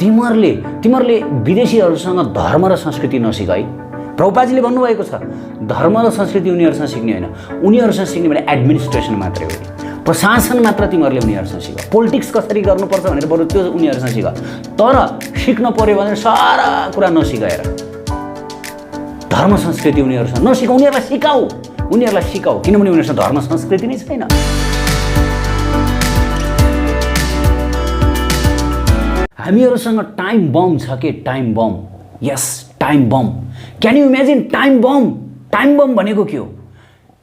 तिमीहरूले विदेशीहरूसँग धर्म र संस्कृति नसिक है। प्रभुपादजीले भन्नुभएको छ धर्म र संस्कृति उनीहरूसँग सिक्ने होइन, उनीहरूसँग सिक्ने भने एडमिनिस्ट्रेसन मात्रै हो, प्रशासन मात्र तिमीहरूले उनीहरूसँग सिक, पोलिटिक्स कसरी गर्नुपर्छ भनेर बरु त्यो उनीहरूसँग सिक। तर सिक्न पर्यो भने सारा कुरा नसिकाएर धर्म संस्कृति उनीहरूसँग नसिक, उनीहरूलाई सिकाऊ, किनभने उनीहरूसँग धर्म संस्कृति नै छैन। हामीहरूसँग टाइम बम छ के, time bomb, yes time bomb. Can you imagine time bomb? Time bomb भनेको के हो?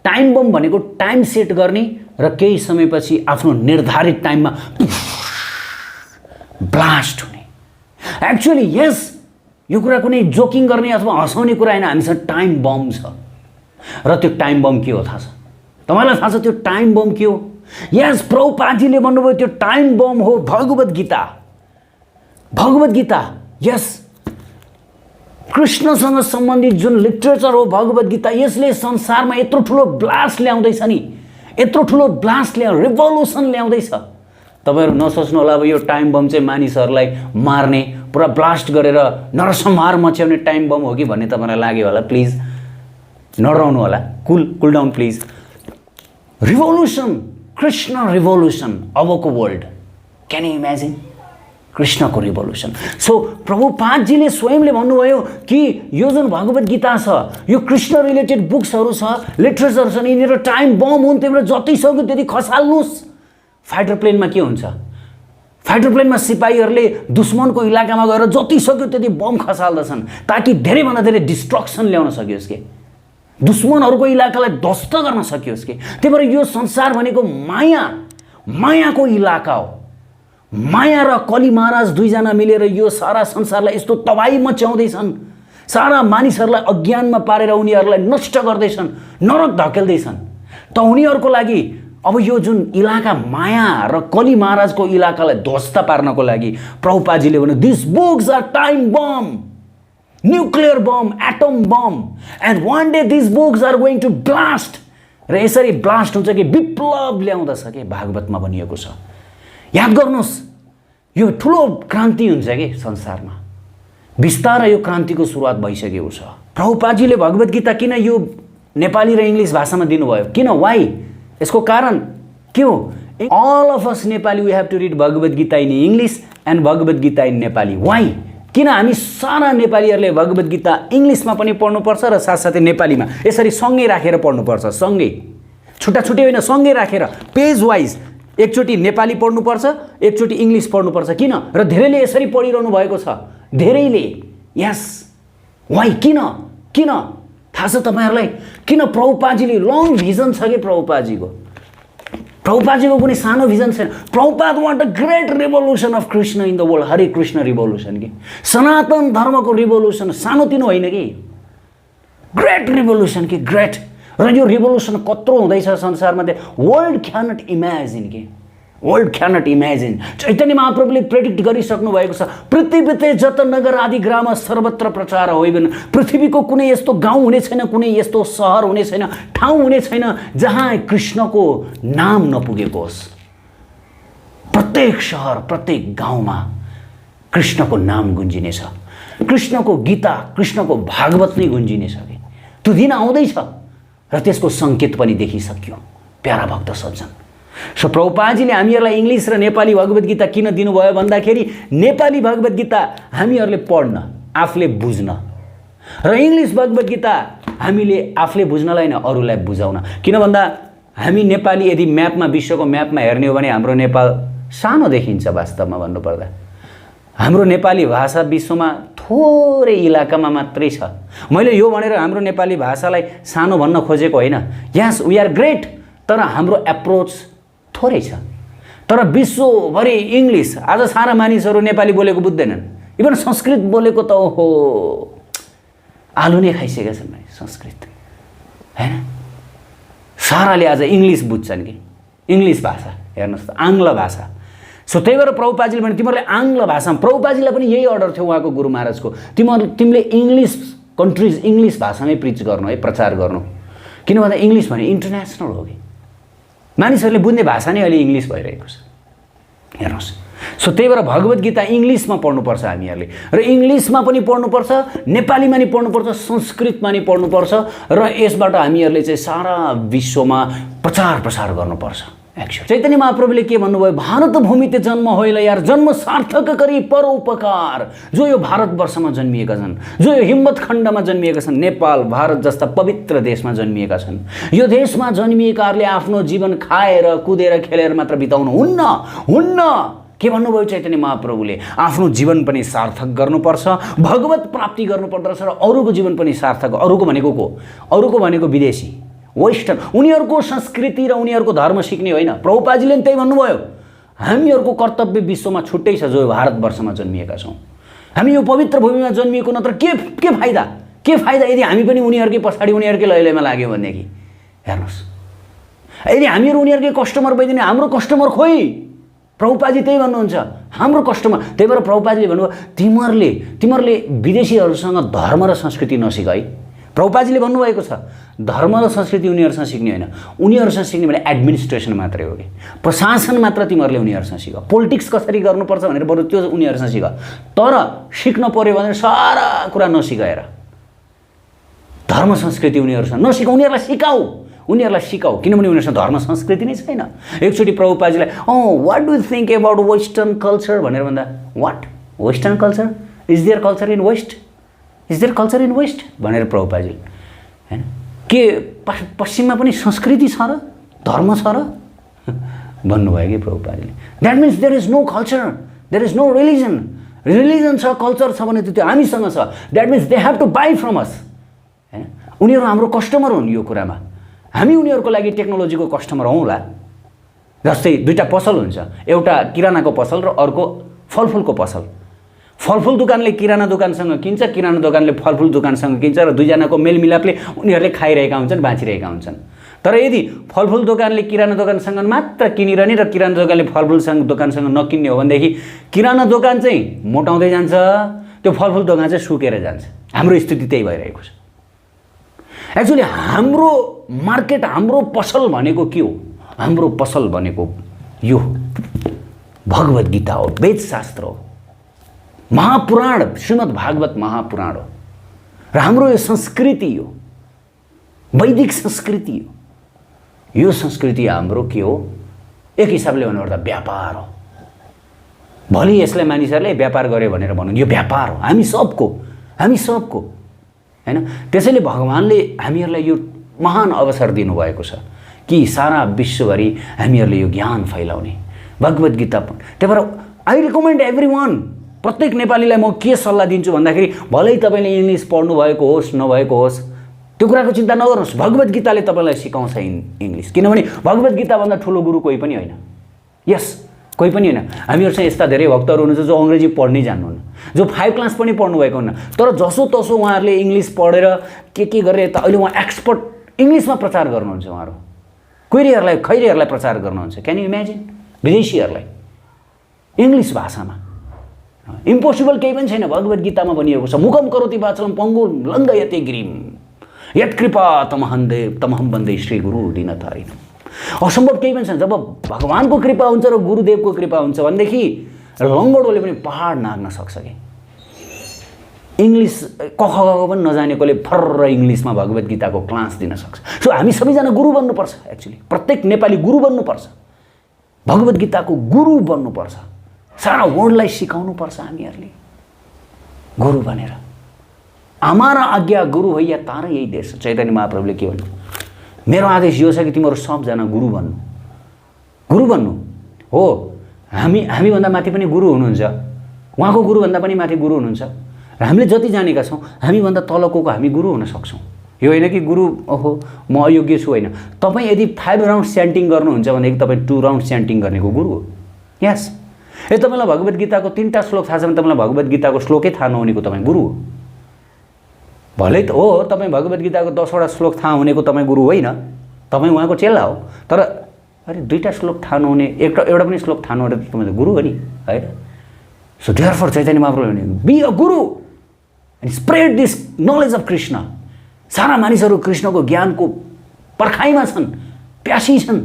टाइम बम भनेको टाइम सेट गर्ने र केही समयपछि आफ्नो निर्धारित टाइममा ब्लास्ट हुने। एक्चुअली यस, यो कुरा कुनै जोकिङ गर्ने अथवा हँसाउने कुरा होइन, हामीसँग टाइम बम छ। र त्यो टाइम बम के हो थाहा छ? तपाईँलाई थाहा छ त्यो टाइम बम के हो? यस, प्रभुपादजीले भन्नुभयो त्यो टाइम बम हो भगवत गीता। भगवत गीता, यस, कृष्णसँग सम्बन्धित जुन लिटरेचर हो भगवत गीता, यसले संसारमा यत्रो ठुलो ब्लास्ट ल्याउँदैछ नि, यत्रो ठुलो ब्लास्ट रिभोल्युसन ल्याउँदैछ। तपाईँहरू नसोच्नु होला अब यो टाइम बम चाहिँ मानिसहरूलाई मार्ने, पुरा ब्लास्ट गरेर नरसंहार मच्याउने टाइम बम हो कि भन्ने तपाईँलाई लाग्यो होला। प्लिज नडराउनु होला, कुल down please. Revolution, Krishna revolution अबको वर्ल्ड, क्यान यु इमेजिन? कृष्णको रिभोल्युसन। सो प्रभुपादजीले स्वयंले भन्नुभयो कि यो जुन भगवत गीता छ, यो कृष्ण रिलेटेड बुक्सहरू छ, लिटरेचर छ नि, यिनीहरू टाइम बम हुन्, त्यही भएर जति सक्यो त्यति खसाल्नुहोस्। फाइटर प्लेनमा के हुन्छ? फाइटर प्लेनमा सिपाहीहरूले दुश्मनको इलाकामा गएर जति सक्यो त्यति बम खसाल्दछन् ताकि धेरैभन्दा धेरै डिस्ट्रक्सन ल्याउन सकियोस् के, दुश्मनहरूको इलाकालाई ध्वस्त गर्न सकियोस् के। त्यही भएर यो संसार भनेको मायाको इलाका हो। माया र कली महाराज दुईजना मिलेर यो सारा संसारलाई यस्तो तबाही मच्याउँदैछन्, सारा मानिसहरूलाई अज्ञानमा पारेर उनीहरूलाई नष्ट गर्दैछन्, नरक धकेल्दैछन्। त उनीहरूको लागि अब यो जुन इलाका माया र कली महाराजको इलाकालाई ध्वस्त पार्नको लागि प्रभुपादजीले भन्नु this books are time bomb, nuclear bomb, atom bomb, and one day this books are going to blast. र यसरी ब्लास्ट हुन्छ कि विप्लव ल्याउँदछ कि भागवतमा भनिएको छ। याद गर्नुहोस्, यो ठुलो क्रान्ति हुन्छ कि संसारमा, बिस्तारै यो क्रान्तिको सुरुवात भइसकेको छ। प्रभुपादजीले भगवत गीता किन यो नेपाली र इङ्ग्लिस भाषामा दिनुभयो? किन? वाइ? यसको कारण के हो? All of us Nepali we have to read Bhagavad Gita in English and Bhagavad Gita in Nepali. Why? किन हामी सारा नेपालीहरूले भगवत गीता इङ्ग्लिसमा पनि पढ्नुपर्छ र साथसाथै नेपालीमा यसरी सँगै राखेर पढ्नुपर्छ, सँगै, छुट्टा छुट्टै होइन, सँगै राखेर पेज वाइज एकचोटि नेपाली पढ्नुपर्छ, एकचोटि इङ्ग्लिस पढ्नुपर्छ। किन? र धेरैले यसरी पढिरहनु भएको छ, धेरैले। यस, वाइ? किन थाहा छ तपाईँहरूलाई? किन? प्रभुपादजीले लङ भिजन छ कि प्रभुपादजीको कुनै सानो भिजन छैन। Prabhupada want a great revolution of Krishna in the world, हरे कृष्ण रिभोल्युसन कि सनातन धर्मको रिभोल्युसन, सानोतिनो होइन कि, ग्रेट रिभोल्युसन कि ग्रेट। र यो रिभोल्युसन कत्रो हुँदैछ संसारमा, वर्ल्ड क्यानट इमेजिन कि, वर्ल्ड क्यानट इमेजिन। चैतन्य महाप्रभुले प्रेडिक्ट गरिसक्नु भएको छ, पृथ्वीते जत नगर आदि ग्राम सर्वत्र प्रचार होइबन। पृथ्वीको कुनै यस्तो गाउँ हुने छैन, कुनै यस्तो सहर हुने छैन, ठाउँ हुने छैन जहाँ कृष्णको नाम नपुगेको होस्। प्रत्येक सहर, प्रत्येक गाउँमा कृष्णको नाम गुन्जिनेछ, कृष्णको गीता, कृष्णको भागवत नै गुन्जिनेछ कि। त्यो दिन आउँदैछ र त्यसको सङ्केत पनि देखिसक्यो प्यारा भक्त सज्जन। सो प्रभुपादजीले हामीहरूलाई इङ्ग्लिस र नेपाली भगवत गीता किन दिनुभयो भन्दाखेरि नेपाली भगवत गीता हामीहरूले पढ्न, आफूले बुझ्न, र इङ्ग्लिस भगवत गीता हामीले आफूले बुझ्नलाई होइन अरूलाई बुझाउन। किन भन्दा हामी नेपाली यदि म्यापमा, विश्वको म्यापमा हेर्ने हो भने हाम्रो नेपाल सानो देखिन्छ। वास्तवमा भन्नुपर्दा हाम्रो नेपाली भाषा विश्वमा थोरै इलाकामा मात्रै छ। मैले यो भनेर हाम्रो नेपाली भाषालाई सानो भन्न खोजेको होइन। यस, वी आर ग्रेट, तर हाम्रो एप्रोच थोरै छ। तर विश्वभरि इङ्ग्लिस, आज सारा मानिसहरू नेपाली बोलेको बुझ्दैनन्, इभन संस्कृत बोलेको त ओहो आलु नै खाइसकेका छन् संस्कृत, होइन? साराले आज इङ्ग्लिस बुझ्छन् कि, इङ्ग्लिस भाषा हेर्नुहोस् त, आङ्ग्ल भाषा। सो त्यही भएर प्रभुपादजीले भने तिमीहरूले आङ्ग्ल भाषामा, प्रभुपादजीलाई पनि यही अर्डर थियो उहाँको गुरु महाराजको, तिमीले इङ्ग्लिस कन्ट्रिज, इङ्ग्लिस भाषामै प्रिच गर्नु है, प्रचार गर्नु। किन भन्दा इङ्ग्लिस भने इन्टरनेसनल हो कि, मानिसहरूले बुझ्ने भाषा नै अहिले इङ्ग्लिस भइरहेको छ। हेर्नुहोस्, सो त्यही भएर भगवत गीता इङ्ग्लिसमा पढ्नुपर्छ हामीहरूले, र इङ्ग्लिसमा पनि पढ्नुपर्छ, नेपालीमा नि पढ्नुपर्छ, संस्कृतमा नि पढ्नुपर्छ, र यसबाट हामीहरूले चाहिँ सारा विश्वमा प्रचार प्रसार गर्नुपर्छ। एक्चुअली चैतन्य महाप्रभुले के भन्नुभयो, भारत भूमि ते जन्म होइन यार, जन्म सार्थक गरी परोपकार। जो यो भारतवर्षमा जन्मिएका छन्, जो यो हिम्मत खण्डमा जन्मिएका छन्, नेपाल भारत जस्ता पवित्र देशमा जन्मिएका छन्, यो देशमा जन्मिएकाहरूले आफ्नो जीवन खाएर कुदेर खेलेर मात्र बिताउनु हुन्न। के भन्नुभयो चैतन्य महाप्रभुले, आफ्नो जीवन पनि सार्थक गर्नुपर्छ, भगवत प्राप्ति गर्नुपर्दछ, र अरूको जीवन पनि सार्थक। अरूको भनेको को? अरूको भनेको विदेशी, वेस्टर्न, उनीहरूको संस्कृति र उनीहरूको धर्म सिक्ने होइन। प्रभुपादजीले पनि त्यही भन्नुभयो, हामीहरूको कर्तव्य विश्वमा छुट्टै छ। जो भारतवर्षमा जन्मिएका छौँ, हामी यो पवित्र भूमिमा जन्मिएको, नत्र के फाइदा यदि हामी पनि उनीहरूकै पछाडि उनीहरूकै लैलैमा लाग्यो भनेदेखि। हेर्नुहोस्, यदि हामीहरू उनीहरूकै कस्टमर भइदिने, हाम्रो कस्टमर खोइ। प्रभुपादजी त्यही भन्नुहुन्छ, हाम्रो कस्टमर। त्यही भएर प्रभुपादजीले भन्नुभयो, तिमीहरूले विदेशीहरूसँग धर्म र संस्कृति नसिक है। प्रभुपादजीले भन्नुभएको छ, धर्म र संस्कृति उनीहरूसँग सिक्ने होइन, उनीहरूसँग सिक्ने भने एडमिनिस्ट्रेसन मात्रै हो कि, प्रशासन मात्र तिमीहरूले उनीहरूसँग सिक। पोलिटिक्स कसरी गर्नुपर्छ भनेर बरु त्यो उनीहरूसँग सिक। तर सिक्न पर्यो भने सारा कुरा नसिकाएर धर्म संस्कृति उनीहरूसँग नसिक, उनीहरूलाई सिकाऊ, किनभने उनीहरूसँग धर्म संस्कृति नै छैन। एकचोटि प्रभुपादजीलाई what do you think about western culture भनेर भन्दा, what western culture? Is there culture in west? भनेर प्रभुपादजी हैन के पश्चिममा पनि संस्कृति छ र धर्म छ र भन्नुभयो कि प्रभुपादजीले। That means there is no culture, there is no religion छ, कल्चर छ भने त्यो हामीसँग छ। That means they have to buy from us. हैन, उनीहरू हाम्रो कस्टमर हुन् यो कुरामा। हामी उनीहरूको लागि टेक्नोलोजीको कस्टमर हौँला। जस्तै दुईटा पसल हुन्छ, एउटा किरानाको पसल र अर्को फलफुलको पसल। फलफुल दोकानले किराना दोकानसँग किन्छ, किराना दोकानले फलफुल दोकानसँग किन्छ, र दुईजनाको मेलमिलापले उनीहरूले खाइरहेका हुन्छन्, बाँचिरहेका हुन्छन्। तर यदि फलफुल दोकानले किराना दोकानसँग मात्र किनिरहने र किराना दोकानले फलफुल दोकानसँग नकिन्ने हो भनेदेखि किराना दोकान चाहिँ मोटाउँदै जान्छ, त्यो फलफुल दोकान चाहिँ सुकेर जान्छ। हाम्रो स्थिति त्यही भइरहेको छ। एक्चुअली हाम्रो मार्केट, हाम्रो पसल भनेको के हो? हाम्रो पसल भनेको यो भगवत गीता हो, वेदशास्त्र हो, महापुराण, श्रीमद् भागवत महापुराण हो, र हाम्रो यो संस्कृति हो, वैदिक संस्कृति हो। यो संस्कृति हाम्रो के हो? एक हिसाबले भन्नुपर्दा व्यापार हो। भोलि यसलाई मानिसहरूले व्यापार गर्यो भनेर भन्नु, यो व्यापार हो हामी सबको हैन। त्यसैले भगवानले हामीहरूलाई यो महान अवसर दिनुभएको छ कि सारा विश्वभरि हामीहरूले यो ज्ञान फैलाउने भगवत गीता। त्यही भएर आई रिकमेन्ड एभ्रीवान, प्रत्येक नेपालीलाई म के सल्लाह दिन्छु भन्दाखेरि, भलै तपाईँले इङ्ग्लिस पढ्नु भएको होस् नभएको होस्, त्यो कुराको चिन्ता नगर्नुहोस्। भगवत गीताले तपाईँलाई सिकाउँछ इङ्ग्लिस, किनभने भगवत गीताभन्दा ठुलो गुरु कोही पनि होइन। यस, कोही पनि होइन। हामीहरूसँग यस्ता धेरै भक्तहरू हुनुहुन्छ जो अङ्ग्रेजी पढ्नै जान्नुहुन्न, जो 5 क्लास पनि पढ्नुभएको हुन्न, तर जसोतसो उहाँहरूले इङ्ग्लिस पढेर के गरेर त अहिले उहाँ एक्सपर्ट इङ्ग्लिसमा प्रचार गर्नुहुन्छ। उहाँहरू खैरीहरूलाई प्रचार गर्नुहुन्छ। Can you imagine? विदेशीहरूलाई इङ्ग्लिस भाषामा। इम्पोसिबल केही पनि छैन, भगवत गीतामा भनिएको छ, मुखम करोति वाचलम पङ्गुम लङ्घयते गिरिम यत्कृपा तमहम वन्दे श्री गुरु दीनतारिणम्। असम्भव केही पनि छैन। जब भगवानको कृपा हुन्छ र गुरुदेवको कृपा हुन्छ भनेदेखि लङ्गडोले पनि पहाड नाग्न सक्छ कि। इङ्ग्लिस कख पनि नजानेकोले फर्र इङ्ग्लिसमा भगवत गीताको क्लास दिन सक्छ। सो हामी सबैजना गुरु बन्नुपर्छ। एक्चुअली प्रत्येक नेपाली गुरु बन्नुपर्छ, भगवत गीताको गुरु बन्नुपर्छ, सारा वर्ल्डलाई सिकाउनुपर्छ हामीहरूले गुरु बनेर। हमारा आज्ञा गुरु हैया तारा यही देश। चैतन्य महाप्रभुले के भन्नु? मेरो आदेश यो छ कि तिमीहरू सबजना गुरु बन्नु हो। हामीभन्दा माथि पनि गुरु हुनुहुन्छ, उहाँको गुरुभन्दा पनि माथि गुरु हुनुहुन्छ, र हामीले जति जानेका छौँ हामीभन्दा तलको हामी गुरु हुन सक्छौँ। यो होइन कि गुरु ओहो म अयोग्य छु, होइन। तपाईँ यदि 5 राउन्ड च्यान्टिङ गर्नुहुन्छ भनेदेखि तपाईँ 2 राउन्ड च्यान्टिङ गर्नेको गुरु हो। यस, तपाईँलाई भगवत गीताको 3टा श्लोक थाहा छ भने तपाईँलाई भगवत गीताको श्लोकै थाहा नहुनेको तपाईँ गुरु हो। भलै त हो तपाईँ भगवत गीताको 10वटा श्लोक थाहा हुनेको तपाईँ गुरु होइन, तपाईँ उहाँको चेला हो। तर अरे 2टा श्लोक थाहा नहुने, एउटा पनि श्लोक थाहा नहुने तपाईँ त गुरु हो नि, होइन। सो देयरफोर चैतन्य महाप्रभु भने be a Guru and spread this knowledge of Krishna. सारा मानिसहरू कृष्णको ज्ञानको पर्खाइमा छन्, प्यासी छन्,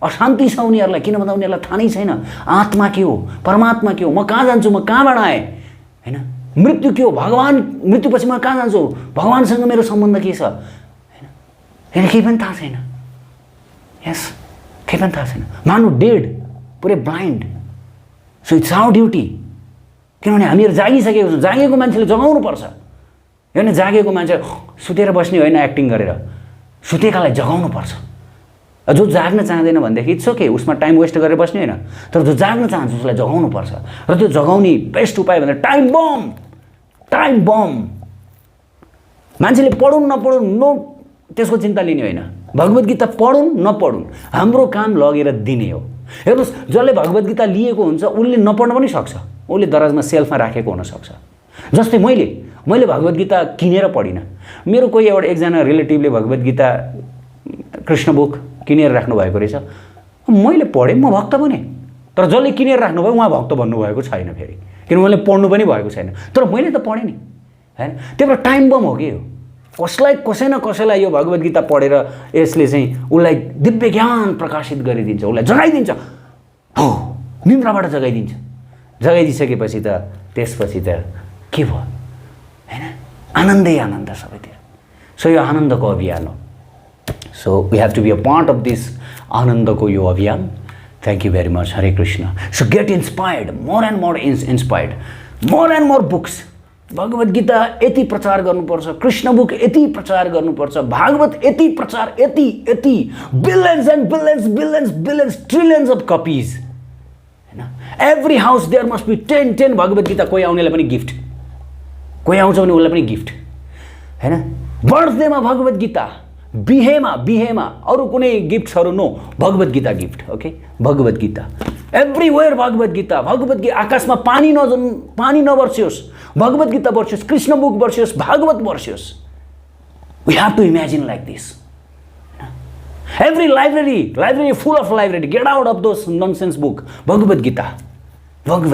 अशान्ति छ उनीहरूलाई। किन भन्दा उनीहरूलाई थाहा नै छैन आत्मा के हो, परमात्मा के हो, म कहाँ जान्छु, म कहाँबाट आएँ, होइन, मृत्यु के हो, भगवान्, मृत्युपछि म कहाँ जान्छु, भगवान्सँग मेरो सम्बन्ध के छ, होइन, केही पनि थाहा छैन। यस, केही पनि थाहा छैन। मानु डेड, पुरै blind. So it's our duty, किनभने हामीहरू जागिसकेको छौँ। जागेको मान्छेले जगाउनु पर्छ, होइन, जागेको मान्छे सुतेर बस्ने होइन, एक्टिङ गरेर, सुतेकालाई जगाउनु पर्छ। जो जाग्न चाहँदैन भनेदेखि इट्स ओके, उसमा टाइम वेस्ट गरेर बस्ने होइन, तर जो जाग्न चाहन्छ उसलाई जगाउनु पर्छ। र त्यो जगाउने बेस्ट उपाय भनेर टाइम बम, टाइम बम। मान्छेले पढुन् नपढुन् नो, त्यसको चिन्ता लिने होइन। भगवत गीता पढुन् नपढुन् हाम्रो काम लगेर दिने हो। हेर्नुहोस्, जसले भगवत गीता लिएको हुन्छ उसले नपढ्न पनि सक्छ, उसले दराजमा सेल्फमा राखेको हुनसक्छ। जस्तै मैले भगवत गीता किनेर पढिनँ। मेरो कोही एकजना रिलेटिभले भगवत गीता कृष्ण बुक किनेर राख्नु भएको रहेछ, मैले पढेँ, म भक्त बनेँ। तर जसले किनेर राख्नुभयो उहाँ भक्त भन्नुभएको छैन फेरि, किन उहाँले पढ्नु पनि भएको छैन। तर मैले त पढेँ नि, होइन। त्यही भएर टाइम बम हो कि यो। कसै न कसैलाई यो भगवत गीता पढेर यसले चाहिँ उसलाई दिव्य ज्ञान प्रकाशित गरिदिन्छ, उसलाई जगाइदिन्छ, हो, निन्द्राबाट जगाइदिन्छ। जगाइदिइसकेपछि त त्यसपछि त के भयो, होइन, आनन्दै आनन्द सबैतिर। सो यो आनन्दको अभियान हो। So we have to be a part of this आनन्दको यो अभियान। Thank you very much. Hare Krishna. So get inspired, more and more inspired, more and more books. Bhagavad Gita यति प्रचार गर्नुपर्छ, कृष्ण बुक यति प्रचार गर्नुपर्छ, भागवत यति प्रचार, यति billions and billions billions billions trillions of copies, होइन। Every house there must be 10 Bhagavad Gita. कोही आउनेलाई पनि गिफ्ट, कोही आउँछ भने उसलाई पनि गिफ्ट, होइन। बर्थडेमा भगवत गीता, बिहेमा अरू कुनै गिफ्ट्सहरू no, Bhagavad Gita gift. Okay, Bhagavad Gita everywhere, Bhagavad Gita. आकाशमा पानी नबर्सियोस्, भगवत गीता बर्सियोस्, कृष्ण बुक बर्सियोस्, भागवत बर्सियोस्। We have to imagine like this. Every library full of library, get out of those nonsense book. Bhagavad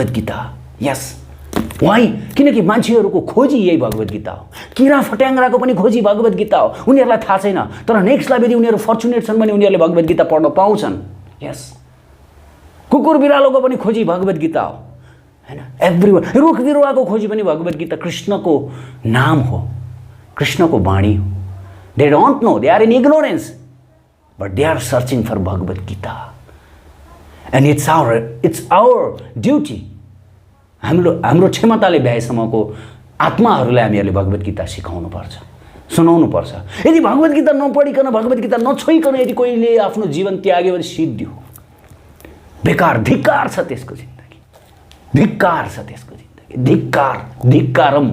Gita, yes. Why? किनकि मान्छेहरूको खोजी यही भगवत गीता हो। किरा फट्याङ्ग्राको पनि खोजी भगवत गीता हो। उनीहरूलाई थाहा छैन, तर नेक्स्टलाई यदि उनीहरू फर्चुनेट छन् भने उनीहरूले भगवत गीता पढ्न पाउँछन्। यस। कुकुर बिरालोको पनि खोजी भगवत गीता हो, होइन। एभ्रिवन, रुख बिरुवाको खोजी पनि भगवत गीता कृष्णको नाम हो, कृष्णको वाणी हो। They don't know, they are in ignorance, but they are searching for Bhagavad Gita. And it's our duty. हाम्रो क्षमताले भ्याएसम्मको आत्माहरूलाई हामीहरूले भगवत गीता सिकाउनुपर्छ, सुनाउनुपर्छ। यदि भगवत गीता नपढिकन, भगवत गीता नछोइकन यदि कोहीले आफ्नो जीवन त्याग्यो भने सिद्धि हो, बेकार, धिक्कार छ त्यसको जिन्दगी, धिक्कार छ त्यसको जिन्दगी, धिक्कारम।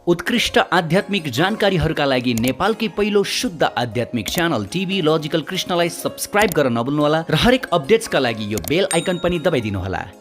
उत्कृष्ट आध्यात्मिक जानकारीहरूका लागि नेपालकै पहिलो शुद्ध आध्यात्मिक च्यानल टिभी लजिकल कृष्णलाई सब्स्क्राइब गर्न नभुल्नुहोला र हरेक अपडेट्सका लागि यो बेल आइकन पनि दबाइदिनुहोला।